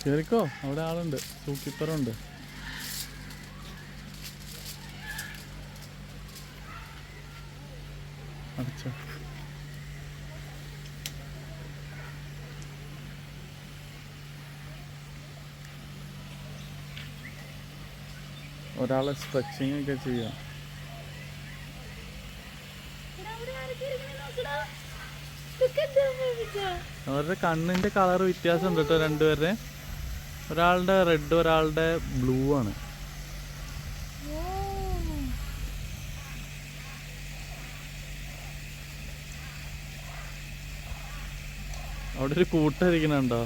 കേറിക്കോ, അവിടെ ആളുണ്ട്, സൂ കീപ്പറുണ്ട്. അടച്ചോ. ഒരാളെ സ്ട്രെച്ചിങ് ഒക്കെ ചെയ്യാം. അവരുടെ കണ്ണിന്റെ കളർ വ്യത്യാസം ഉണ്ട് കേട്ടോ രണ്ടുപേരുടെ. ഒരാളുടെ റെഡ്, ഒരാളുടെ ബ്ലൂ ആണ്. അവിടെ ഒരു കൂട്ടായിരിക്കണുണ്ടോ?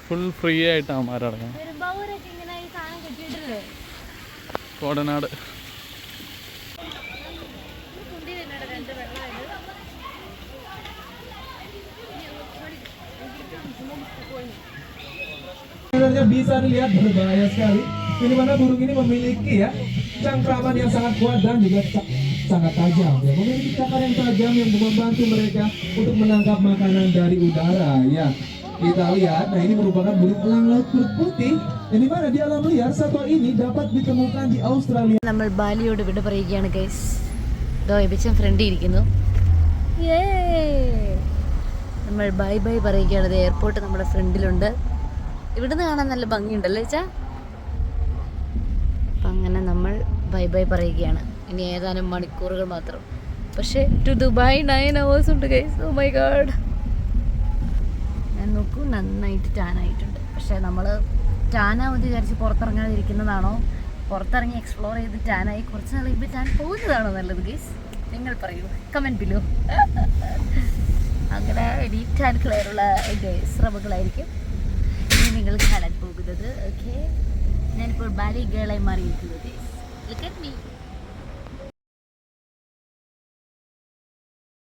ഫുൾ ഫ്രീ ആയിട്ട് അവന്മാരടങ്ങണം. Kodanad bisa dilihat berbahaya sekali. Ini mana burung ini memiliki ya cengkraman yang sangat kuat dan juga sangat tajam. Ya, memiliki cakar yang tajam yang membantu mereka untuk menangkap makanan dari udara. Ya, kita lihat. Nah, ini merupakan burung elang laut perut putih. Ini mana di alam liar satwa ini dapat ditemukan di Australia. നമ്മൾ ബാലിയോട് വിട പറയുകയാണ് guys. ദോ എബിച്ചൻ ഫ്രണ്ടിൽ ഇരിക്കുന്നു. നമ്മൾ bye bye പറയുകയാണ്. Airport നമ്മുടെ ഫ്രണ്ടിലുണ്ട്. ഇവിടുന്ന് കാണാൻ നല്ല ഭംഗിയുണ്ടല്ലേ ചാ. അപ്പം അങ്ങനെ നമ്മൾ ബൈ ബൈ പറയുകയാണ്. ഇനി ഏതാനും മണിക്കൂറുകൾ മാത്രം. പക്ഷേ ടു ദുബായ് 9 hours ഉണ്ട് ഗൈസ്. Oh my god. ഞാൻ നോക്കൂ, നന്നായിട്ട് ടാൻ ആയിട്ടുണ്ട്. പക്ഷേ നമ്മൾ ടാനാവെന്ന് വിചാരിച്ച് പുറത്തിറങ്ങാതിരിക്കുന്നതാണോ, പുറത്തിറങ്ങി എക്സ്പ്ലോർ ചെയ്ത് ടാനായി കുറച്ച് നാൾ കഴിയുമ്പോൾ ടാൻ പോകുന്നതാണോ നല്ലത് ഗൈസ്? നിങ്ങൾ പറയൂ, കമൻറ്റ് ബിലോ. അങ്ങനെ നീറ്റ് ആൻഡ് ക്ലിയർ ഉള്ള ശ്രമങ്ങളായിരിക്കും ഇനി നിങ്ങൾ കാണാൻ പോകുന്നത്. ഓക്കെ, ഞാനിപ്പോൾ ബാലി ഗേളായി മാറിയിരിക്കുന്നത്. Look at me.